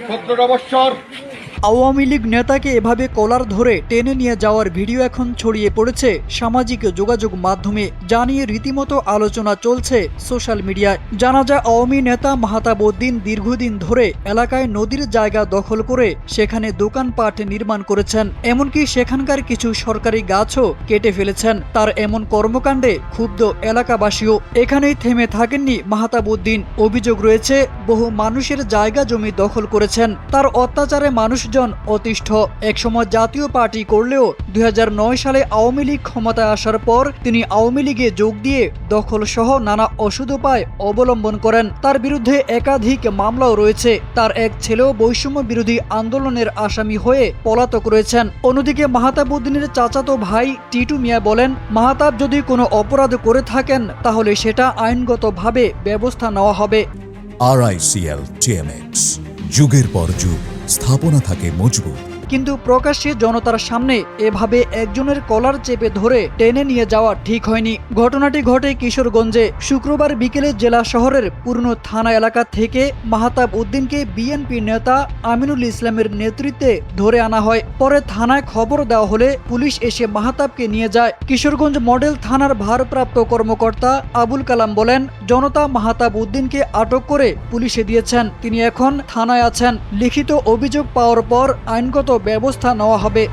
17 বছর। আওয়ামী লীগ নেতাকে এভাবে কলার ধরে টেনে নিয়ে যাওয়ার ভিডিও এখন ছড়িয়ে পড়েছে সামাজিক যোগাযোগ মাধ্যমে, যা নিয়ে রীতিমতো আলোচনা চলছে সোশ্যাল মিডিয়ায়। জানা যায় আওয়ামী নেতা মাহতাব উদ্দিন দীর্ঘদিন ধরে এলাকায় নদীর জায়গা দখল করে সেখানে দোকানপাট নির্মাণ করেছেন, এমনকি সেখানকার কিছু সরকারি গাছও কেটে ফেলেছেন। তার এমন কর্মকাণ্ডে ক্ষুব্ধ এলাকাবাসীও। এখানেই থেমে থাকেননি মাহতাব উদ্দিন। অভিযোগ রয়েছে বহু মানুষের জায়গা জমি দখল করেছেন। তার অত্যাচারে মানুষজন অতিষ্ঠ। একসময় জাতীয় পার্টি করলেও 2009 সালে আওয়ামী লীগ ক্ষমতায় আসার পর তিনি আওয়ামী লীগে যোগ দিয়ে দখল সহ নানা অসদুপায় অবলম্বন করেন। তার বিরুদ্ধে একাধিক মামলাও রয়েছে। তার এক ছেলেও বৈষম্য বিরোধী আন্দোলনের আসামি হয়ে পলাতক রয়েছেন। অন্যদিকে মাহতাব উদ্দিনের চাচাতো ভাই টিটু মিয়া বলেন, মাহতাব যদি কোনো অপরাধ করে থাকেন তাহলে সেটা আইনগতভাবে ব্যবস্থা নেওয়া হবে। RICL TMX, যুগের পর যুগ স্থাপনা থাকে মজবুত। কিন্তু প্রকাশ্যে জনতার সামনে এভাবে একজনের কলার চেপে ধরে টেনে নিয়ে যাওয়া ঠিক হয়নি। ঘটনাটি ঘটে কিশোরগঞ্জে। শুক্রবার বিকেলে জেলা শহরের পুরনো থানা এলাকা থেকে মাহতাব উদ্দিনকে বিএনপি নেতা আমিনুল ইসলামের নেতৃত্বে ধরে আনা হয়। পরে থানায় খবর দেওয়া হলে পুলিশ এসে মাহতাবকে নিয়ে যায়। কিশোরগঞ্জ মডেল থানার ভারপ্রাপ্ত কর্মকর্তা আবুল কালাম বলেন, জনতা মাহতাব উদ্দিনকে আটক করে পুলিশে দিয়েছেন। তিনি এখন থানায় আছেন। লিখিত অভিযোগ পাওয়ার পর আইনগত ব্যবস্থা নেওয়া হবে।